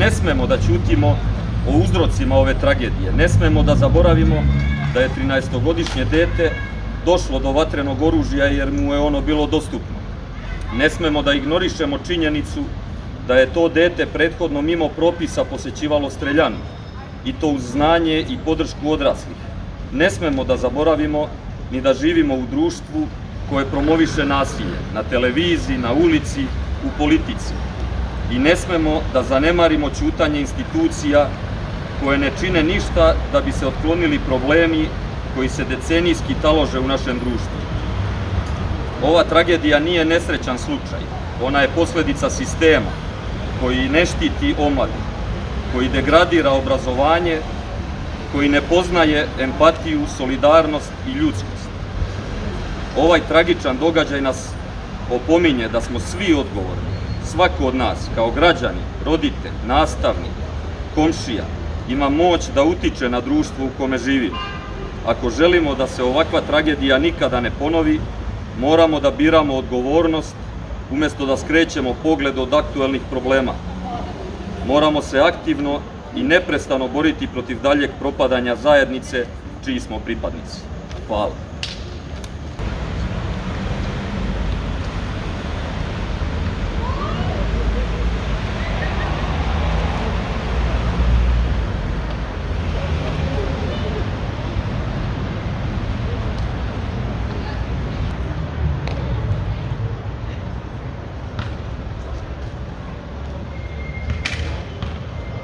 Ne smemo da ćutimo o uzrocima ove tragedije. Ne smemo da zaboravimo da je 13-godišnje dete došlo do vatrenog oružja jer mu je ono bilo dostupno. Ne smemo da ignorišemo činjenicu da je to dete prethodno mimo propisa posećivalo streljanu, i to uz znanje i podršku odraslih. Ne smemo da zaboravimo ni da živimo u društvu koje promoviše nasilje na televiziji, na ulici, u politici. I ne smemo da zanemarimo ćutanje institucija koje ne čine ništa da bi se otklonili problemi koji se decenijski talože u našem društvu. Ova tragedija nije nesrećan slučaj, ona je posledica sistema koji ne štiti omladinu, koji degradira obrazovanje, koji ne poznaje empatiju, solidarnost i ljudskost. Ovaj tragičan događaj nas opominje da smo svi odgovorni, svako od nas, kao građani, roditelj, nastavnik, komšija, ima moć da utiče na društvo u kome živimo. Ako želimo da se ovakva tragedija nikada ne ponovi, moramo da biramo odgovornost umesto da skrećemo pogled od aktuelnih problema. Moramo se aktivno i neprestano boriti protiv daljeg propadanja zajednice čiji smo pripadnici. Hvala.